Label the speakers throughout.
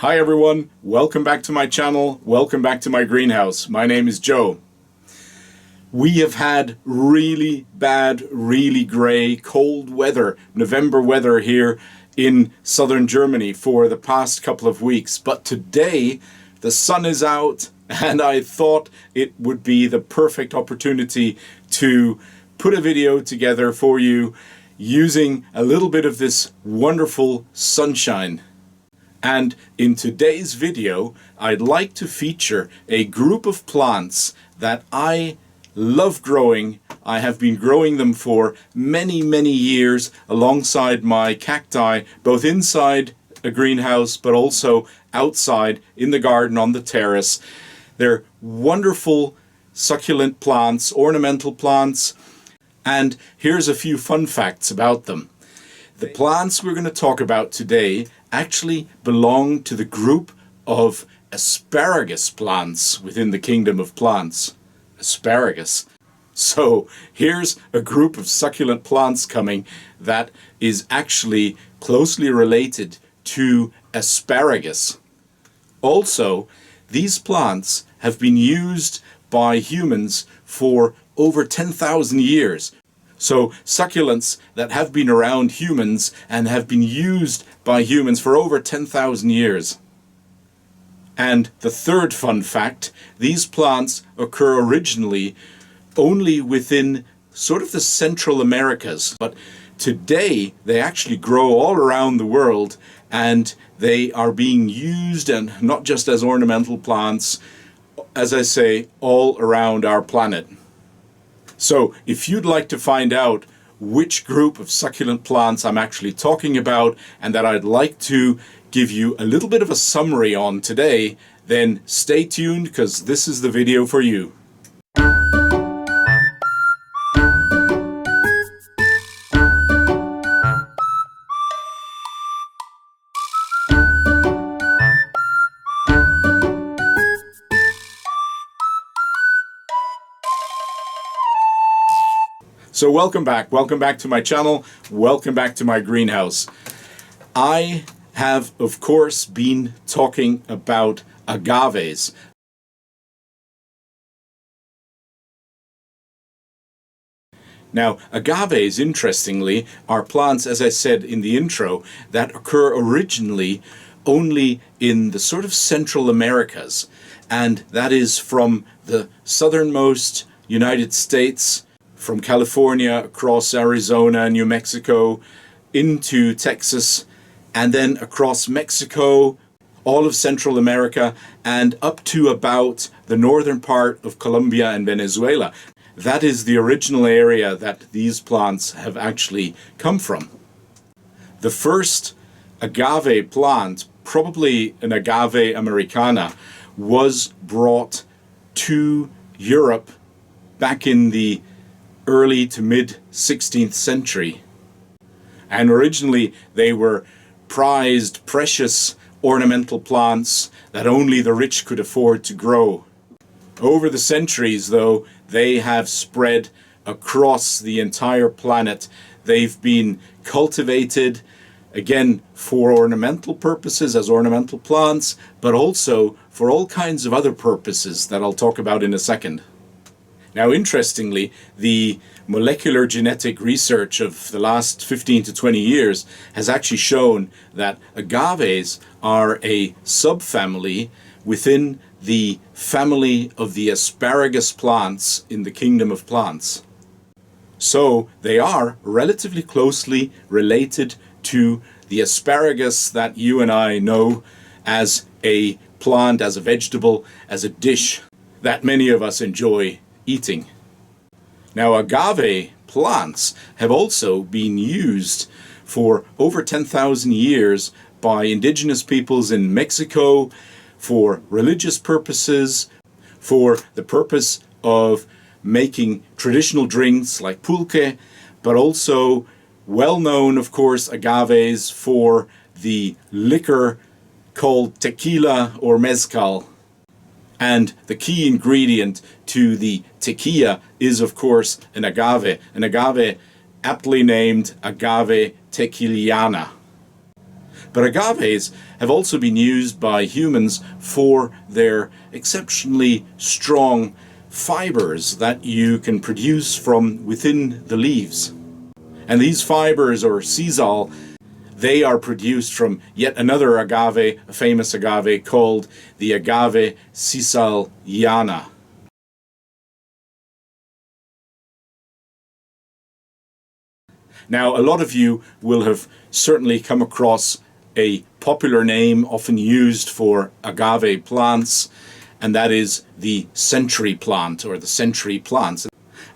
Speaker 1: Hi everyone, welcome back to my channel, welcome back to my greenhouse. My name is Joe. We have had really bad, really grey, cold weather, November weather here in southern Germany for the past couple of weeks. But today the sun is out and I thought it would be the perfect opportunity to put a video together for you using a little bit of this wonderful sunshine. And in today's video, I'd like to feature a group of plants that I love growing. I have been growing them for many, many years alongside my cacti, both inside a greenhouse, but also outside in the garden on the terrace. They're wonderful succulent plants, ornamental plants, and here's a few fun facts about them. The plants we're going to talk about today actually belong to the group of asparagus plants within the kingdom of plants. Asparagus. So here's a group of succulent plants coming that is actually closely related to asparagus. Also, these plants have been used by humans for over 10,000 years. So succulents that have been around humans and have been used by humans for over 10,000 years. And the third fun fact, these plants occur originally only within sort of the Central Americas, but today they actually grow all around the world and they are being used, and not just as ornamental plants, as I say, all around our planet. So if you'd like to find out which group of succulent plants I'm actually talking about and that I'd like to give you a little bit of a summary on today, then stay tuned because this is the video for you. So welcome back to my channel, welcome back to my greenhouse. I have, of course, been talking about agaves. Now, agaves, interestingly, are plants, as I said in the intro, that occur originally only in the sort of Central Americas, and that is from the southernmost United States, from California across Arizona, New Mexico, into Texas, and then across Mexico, all of Central America, and up to about the northern part of Colombia and Venezuela. That is the original area that these plants have actually come from. The first agave plant, probably an Agave americana, was brought to Europe back in the early to mid 16th century. And originally they were prized, precious ornamental plants that only the rich could afford to grow. Over the centuries, though, they have spread across the entire planet. They've been cultivated, again, for ornamental purposes as ornamental plants, but also for all kinds of other purposes that I'll talk about in a second. Now, interestingly, the molecular genetic research of the last 15 to 20 years has actually shown that agaves are a subfamily within the family of the asparagus plants in the kingdom of plants. So they are relatively closely related to the asparagus that you and I know as a plant, as a vegetable, as a dish that many of us enjoy eating. Now, agave plants have also been used for over 10,000 years by indigenous peoples in Mexico for religious purposes, for the purpose of making traditional drinks like pulque, but also well known, of course, agaves for the liquor called tequila or mezcal. And the key ingredient to the tequila is, of course, an agave aptly named Agave tequiliana. But agaves have also been used by humans for their exceptionally strong fibers that you can produce from within the leaves. And these fibers, or sisal, they are produced from yet another agave, a famous agave called the Agave siciliana. Now, a lot of you will have certainly come across a popular name often used for agave plants, and that is the century plant or the century plants.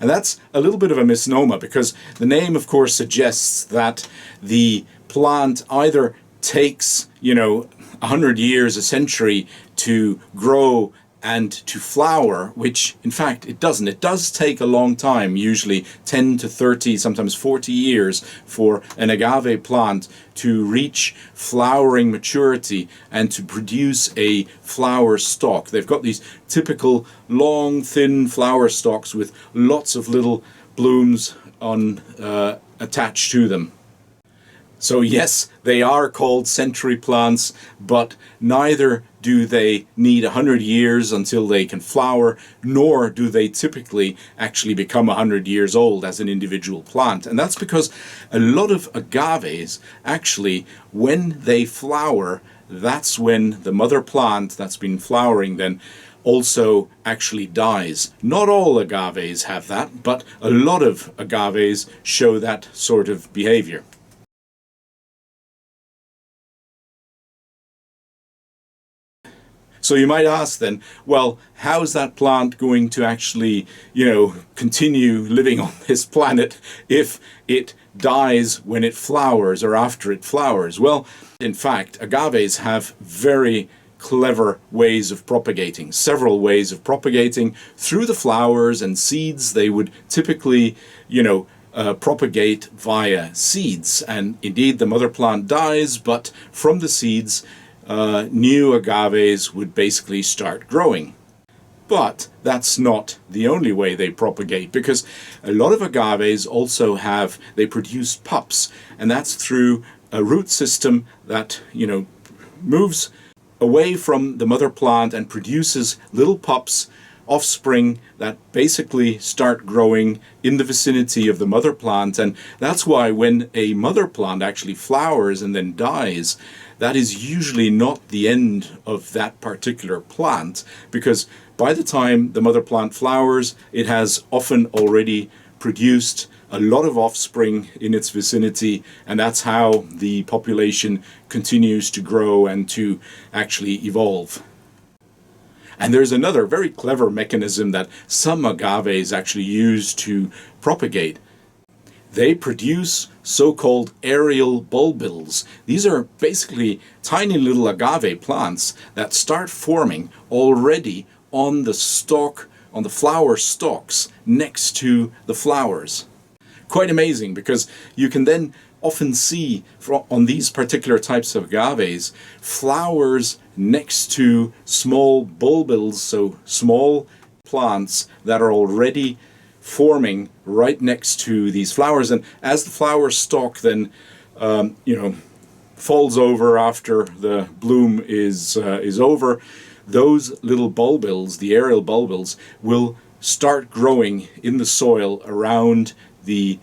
Speaker 1: And that's a little bit of a misnomer, because the name, of course, suggests that the plant either takes, 100 years, a century to grow and to flower, which in fact it doesn't. It does take a long time, usually 10 to 30, sometimes 40 years for an agave plant to reach flowering maturity and to produce a flower stalk. They've got these typical long, thin flower stalks with lots of little blooms attached to them. So yes, they are called century plants, but neither do they need 100 years until they can flower, nor do they typically actually become 100 years old as an individual plant. And that's because a lot of agaves, actually, when they flower, that's when the mother plant that's been flowering then also actually dies. Not all agaves have that, but a lot of agaves show that sort of behavior. So you might ask then, well, how is that plant going to actually, continue living on this planet if it dies when it flowers or after it flowers? Well, in fact, agaves have very clever ways of propagating, several ways of propagating through the flowers and seeds. They would typically, propagate via seeds. And indeed, the mother plant dies, but from the seeds, new agaves would basically start growing. But that's not the only way they propagate, because a lot of agaves also they produce pups, and that's through a root system that, moves away from the mother plant and produces little pups, offspring that basically start growing in the vicinity of the mother plant. And that's why when a mother plant actually flowers and then dies, that is usually not the end of that particular plant, because by the time the mother plant flowers, it has often already produced a lot of offspring in its vicinity, and that's how the population continues to grow and to actually evolve. And there's another very clever mechanism that some agaves actually use to propagate. They produce so-called aerial bulbils. These are basically tiny little agave plants that start forming already on the stalk, on the flower stalks next to the flowers. Quite amazing, because you can then often see on these particular types of agaves flowers next to small bulbils, so small plants that are already forming right next to these flowers. And as the flower stalk then falls over after the bloom is over, those little bulbils, the aerial bulbils, will start growing in the soil around the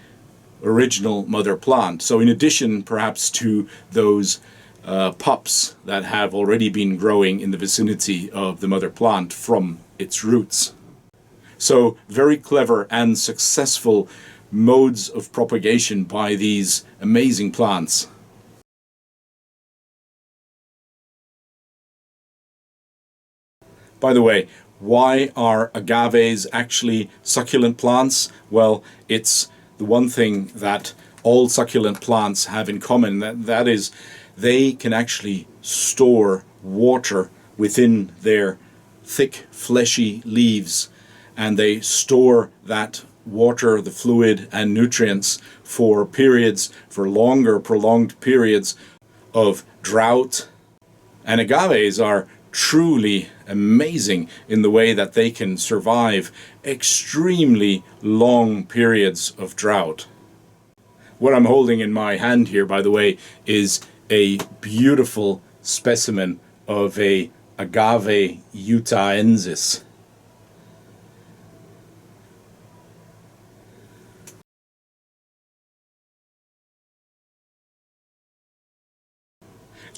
Speaker 1: original mother plant. So in addition perhaps to those pups that have already been growing in the vicinity of the mother plant from its roots. So very clever and successful modes of propagation by these amazing plants. By the way, why are agaves actually succulent plants? Well, it's the one thing that all succulent plants have in common. That is, they can actually store water within their thick, fleshy leaves, and they store that water, the fluid and nutrients for longer, prolonged periods of drought. And agaves are truly amazing in the way that they can survive extremely long periods of drought. What I'm holding in my hand here, by the way, is a beautiful specimen of a Agave utahensis.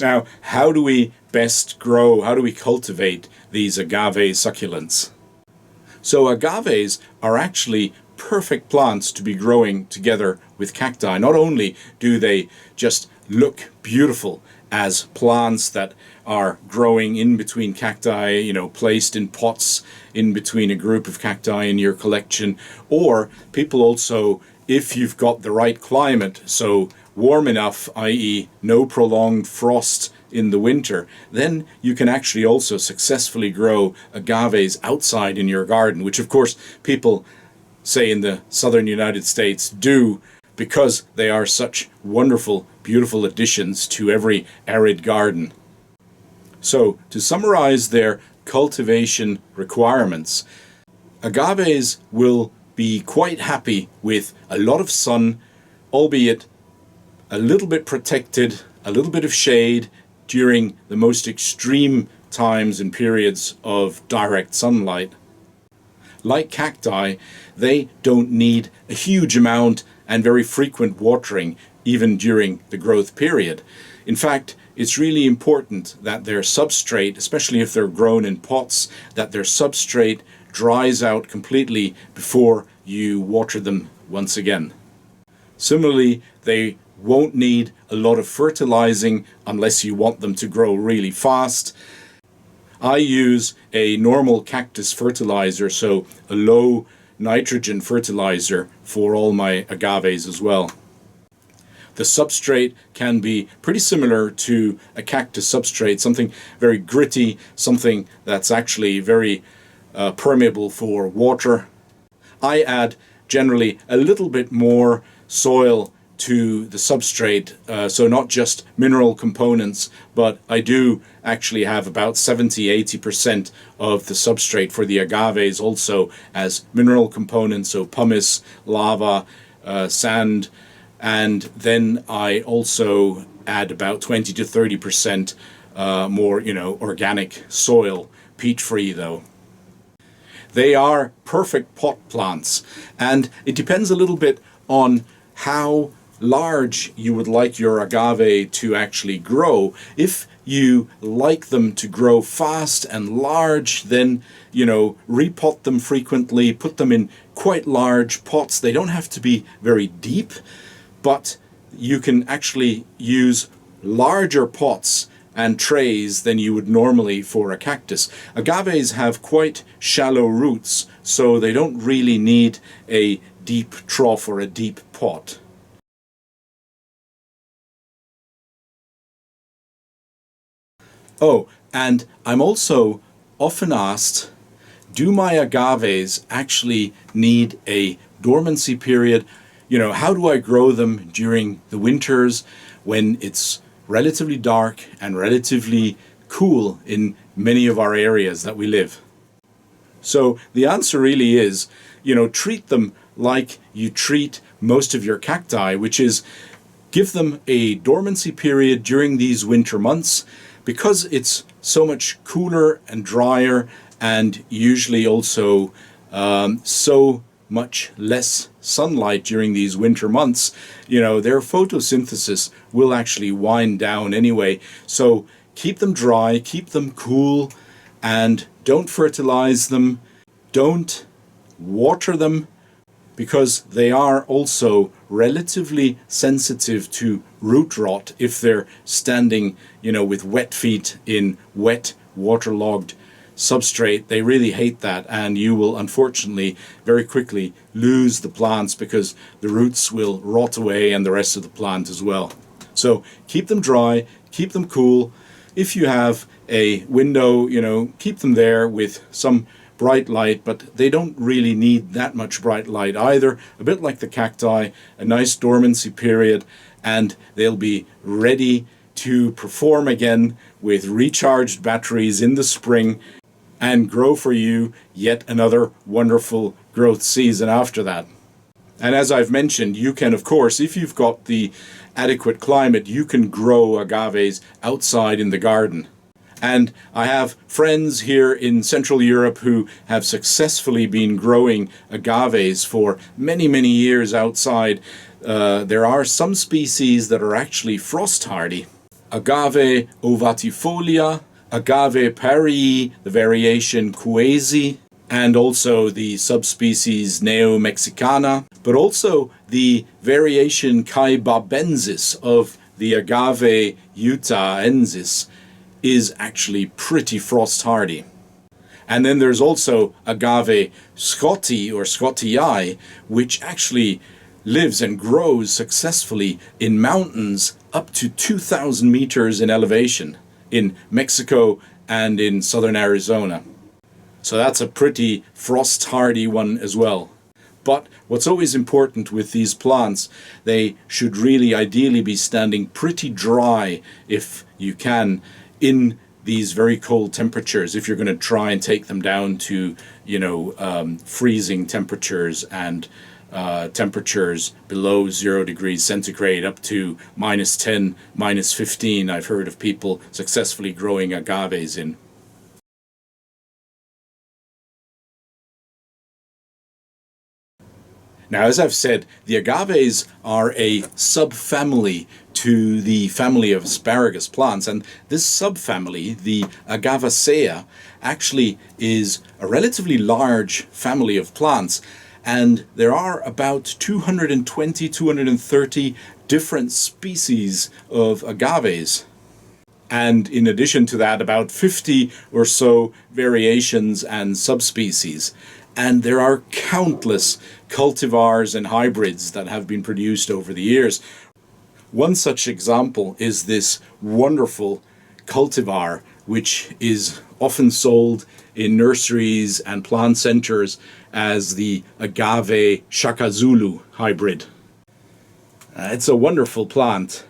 Speaker 1: Now, how do we best grow, how do we cultivate these agave succulents? So agaves are actually perfect plants to be growing together with cacti. Not only do they just look beautiful as plants that are growing in between cacti, placed in pots in between a group of cacti in your collection, or people also, if you've got the right climate, so warm enough, i.e. no prolonged frost in the winter, then you can actually also successfully grow agaves outside in your garden, which of course people, say in the southern United States, do because they are such wonderful, beautiful additions to every arid garden. So, to summarize their cultivation requirements, agaves will be quite happy with a lot of sun, albeit a little bit protected, a little bit of shade during the most extreme times and periods of direct sunlight. Like cacti, they don't need a huge amount and very frequent watering even during the growth period. In fact, it's really important that their substrate, especially if they're grown in pots, that their substrate dries out completely before you water them once again. Similarly, they won't need a lot of fertilizing unless you want them to grow really fast. I use a normal cactus fertilizer, so a low nitrogen fertilizer for all my agaves as well. The substrate can be pretty similar to a cactus substrate, something very gritty, something that's actually very permeable for water. I add generally a little bit more soil to the substrate, so not just mineral components, but I do actually have about 70-80% of the substrate for the agaves also as mineral components, so pumice, lava, sand, and then I also add about 20-30% more, organic soil, peat-free though. They are perfect pot plants, and it depends a little bit on how large you would like your agave to actually grow. If you like them to grow fast and large, then repot them frequently, put them in quite large pots. They don't have to be very deep, but you can actually use larger pots and trays than you would normally for a cactus. Agaves have quite shallow roots, so they don't really need a deep trough or a deep pot. Oh, and I'm also often asked, do my agaves actually need a dormancy period? How do I grow them during the winters when it's relatively dark and relatively cool in many of our areas that we live? So the answer really is, treat them like you treat most of your cacti, which is give them a dormancy period during these winter months. Because it's so much cooler and drier and usually also so much less sunlight during these winter months, their photosynthesis will actually wind down anyway. So keep them dry, keep them cool, and don't fertilize them, don't water them, because they are also relatively sensitive to root rot if they're standing, with wet feet in wet, waterlogged substrate. They really hate that, and you will unfortunately very quickly lose the plants because the roots will rot away and the rest of the plant as well. So keep them dry, keep them cool. If you have a window, keep them there with some bright light, but they don't really need that much bright light either. A bit like the cacti, a nice dormancy period, and they'll be ready to perform again with recharged batteries in the spring and grow for you yet another wonderful growth season after that. And as I've mentioned, you can, of course, if you've got the adequate climate, you can grow agaves outside in the garden. And I have friends here in Central Europe who have successfully been growing agaves for many, many years outside. There are some species that are actually frost hardy. Agave ovatifolia, Agave parrii, the variation Cuesi, and also the subspecies Neo-Mexicana, but also the variation Caibabensis of the Agave utahensis is actually pretty frost hardy. And then there's also Agave scotti or scottii, which actually lives and grows successfully in mountains up to 2,000 meters in elevation in Mexico and in southern Arizona. So that's a pretty frost hardy one as well. But what's always important with these plants, they should really ideally be standing pretty dry if you can in these very cold temperatures, if you're going to try and take them down to, freezing temperatures and temperatures below 0 degrees centigrade up to -10, -15. I've heard of people successfully growing agaves in. Now, as I've said, the agaves are a subfamily to the family of asparagus plants, and this subfamily, the Agavaceae, actually is a relatively large family of plants, and there are about 220, 230 different species of agaves. And in addition to that, about 50 or so variations and subspecies. And there are countless cultivars and hybrids that have been produced over the years. One such example is this wonderful cultivar, which is often sold in nurseries and plant centers as the Agave Shakazulu hybrid. It's a wonderful plant,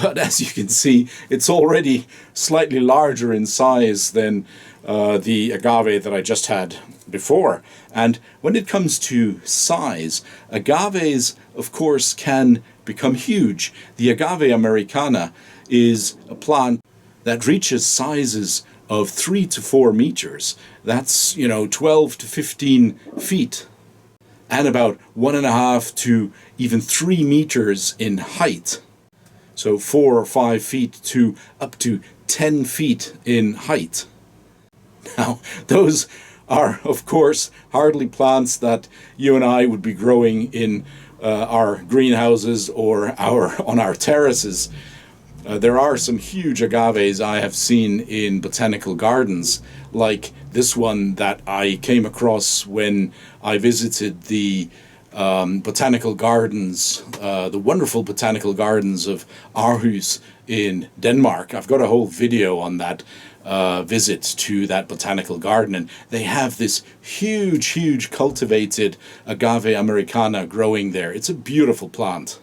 Speaker 1: but as you can see, it's already slightly larger in size than the agave that I just had before. And when it comes to size, agaves, of course, can become huge. The Agave americana is a plant that reaches sizes of 3 to 4 meters. That's, 12 to 15 feet. And about 1.5 to even 3 meters in height. So 4 or 5 feet to up to 10 feet in height. Now, those are, of course, hardly plants that you and I would be growing in our greenhouses or on our terraces. There are some huge agaves I have seen in botanical gardens, like this one that I came across when I visited the botanical gardens, the wonderful botanical gardens of Aarhus in Denmark. I've got a whole video on that visit to that botanical garden, and they have this huge cultivated Agave americana growing there. It's a beautiful plant.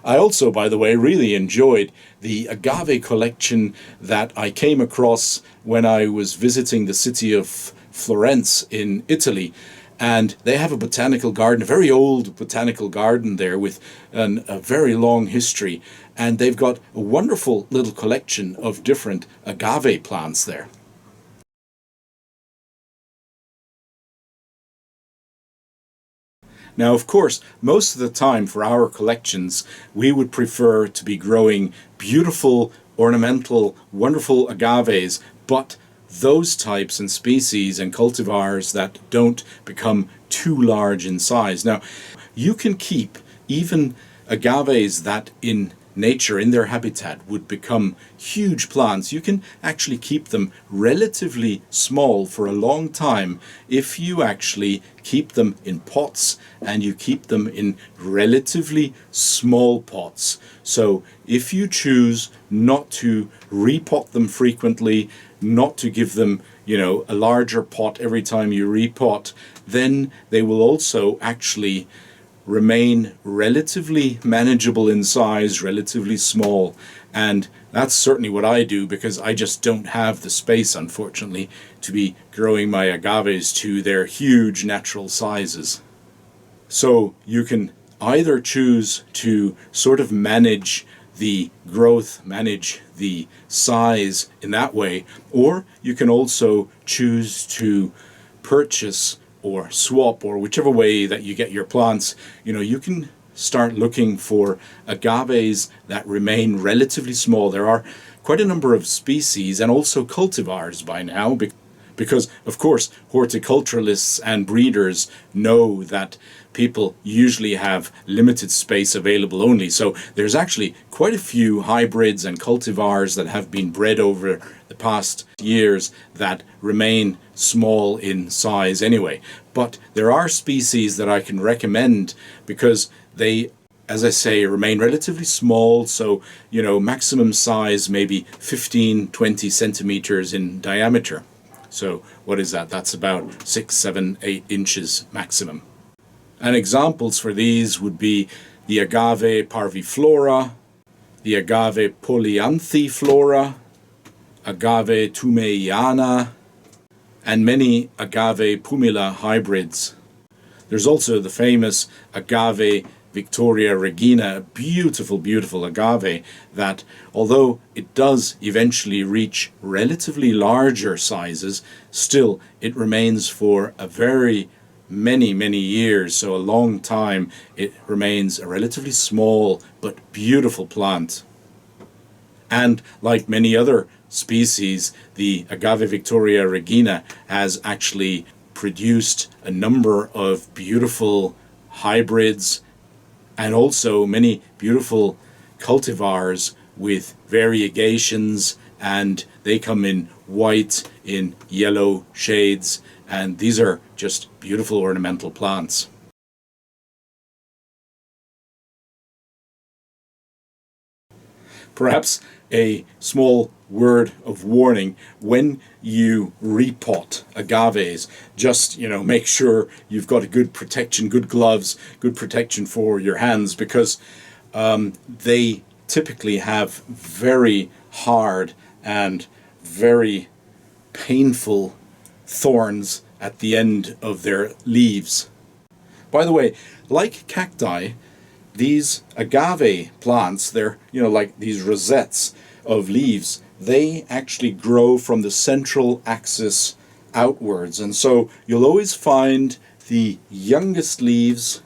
Speaker 1: I also, by the way, really enjoyed the agave collection that I came across when I was visiting the city of Florence in Italy. And they have a botanical garden, a very old botanical garden there with a very long history. And they've got a wonderful little collection of different agave plants there. Now, of course, most of the time for our collections, we would prefer to be growing beautiful, ornamental, wonderful agaves, but those types and species and cultivars that don't become too large in size. Now, you can keep even agaves that in nature, in their habitat, would become huge plants. You can actually keep them relatively small for a long time if you actually keep them in pots and you keep them in relatively small pots. So if you choose not to repot them frequently, not to give them, a larger pot every time you repot, then they will also actually remain relatively manageable in size, relatively small. And that's certainly what I do, because I just don't have the space, unfortunately, to be growing my agaves to their huge natural sizes. So you can either choose to sort of manage the growth, manage the size in that way, or you can also choose to purchase or swap, or whichever way that you get your plants. You can start looking for agaves that remain relatively small. There are quite a number of species and also cultivars by now, because of course horticulturalists and breeders know that people usually have limited space available only. So there's actually quite a few hybrids and cultivars that have been bred over the past years that remain small in size anyway. But there are species that I can recommend because they, as I say, remain relatively small. So, maximum size maybe 15, 20 centimeters in diameter. So what is that? That's about 6, 7, 8 inches maximum. And examples for these would be the Agave parviflora, the Agave polyanthiflora, Agave tumeiana, and many Agave pumila hybrids. There's also the famous Agave Victoria Regina, a beautiful, beautiful agave that, although it does eventually reach relatively larger sizes, still it remains for a very many years, so a long time, it remains a relatively small but beautiful plant. And like many other species, the Agave Victoria Regina has actually produced a number of beautiful hybrids and also many beautiful cultivars with variegations, and they come in white, in yellow shades, and these are just beautiful ornamental plants. Perhaps a small word of warning: when you repot agaves, just make sure you've got a good protection, good gloves, good protection for your hands, because they typically have very hard and very painful thorns at the end of their leaves. By the way, like cacti, these agave plants, they're like these rosettes of leaves, they actually grow from the central axis outwards, and so you'll always find the youngest leaves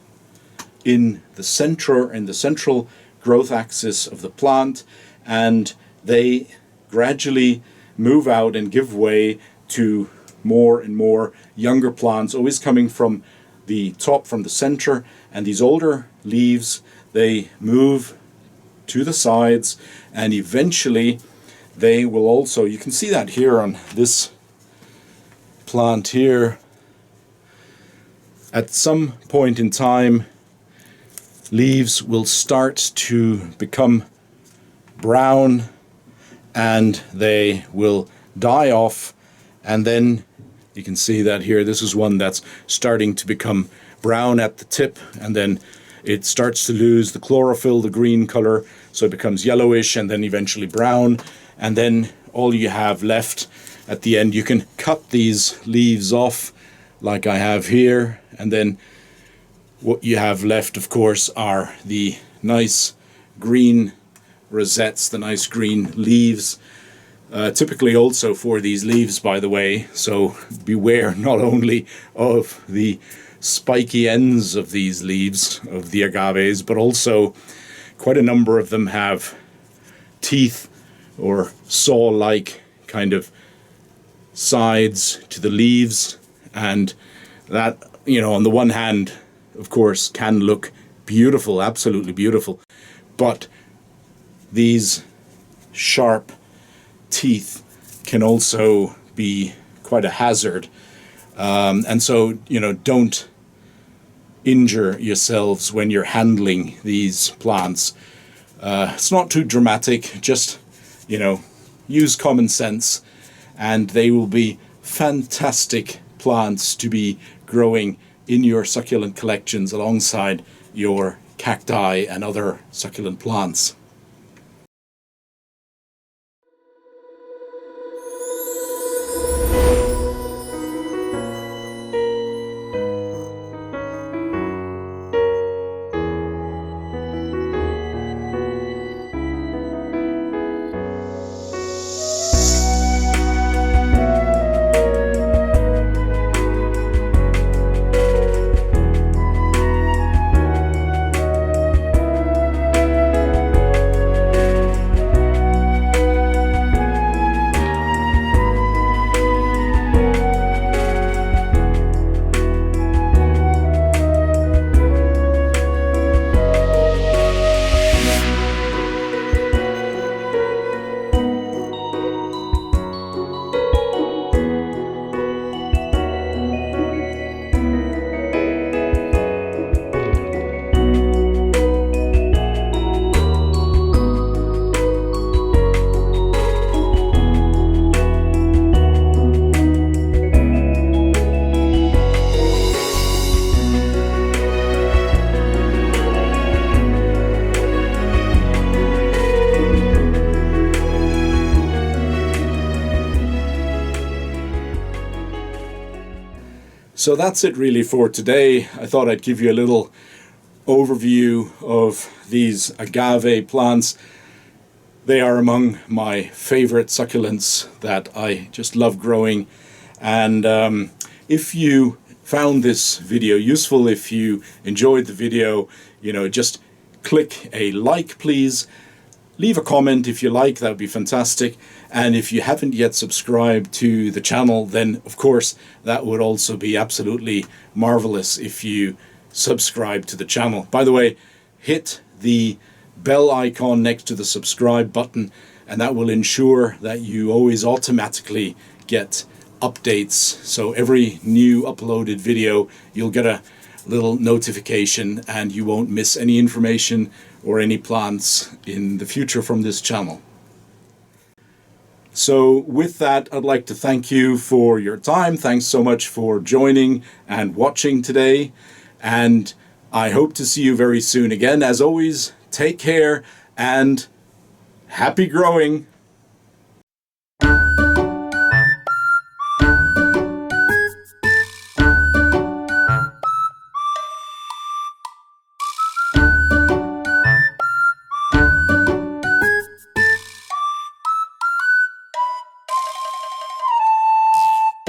Speaker 1: in the central growth axis of the plant, and they gradually move out and give way to more and more younger plants, always coming from the top, from the center, and these older leaves, they move to the sides, and eventually they will also, you can see that here on this plant here, at some point in time leaves will start to become brown and they will die off, and then you can see that here, this is one that's starting to become brown at the tip, and then it starts to lose the chlorophyll, the green color, so it becomes yellowish and then eventually brown, and then all you have left at the end, you can cut these leaves off like I have here, and then what you have left, of course, are the nice green rosettes, the nice green leaves. Typically also for these leaves, by the way, so beware not only of the spiky ends of these leaves of the agaves, but also quite a number of them have teeth or saw-like kind of sides to the leaves, and that, on the one hand, of course, can look beautiful, absolutely beautiful, but these sharp teeth can also be quite a hazard, and so don't injure yourselves when you're handling these plants. It's not too dramatic, just use common sense, and they will be fantastic plants to be growing in your succulent collections alongside your cacti and other succulent plants. So that's it really for today. I thought I'd give you a little overview of these agave plants. They are among my favorite succulents that I just love growing. And if you found this video useful, if you enjoyed the video, just click a like, please. Leave a comment if you like, that would be fantastic. And if you haven't yet subscribed to the channel, then of course that would also be absolutely marvelous if you subscribe to the channel. By the way, hit the bell icon next to the subscribe button, and that will ensure that you always automatically get updates. So every new uploaded video, you'll get a little notification and you won't miss any information or any plants in the future from this channel. So with that, I'd like to thank you for your time. Thanks so much for joining and watching today. And I hope to see you very soon again. As always, take care and happy growing.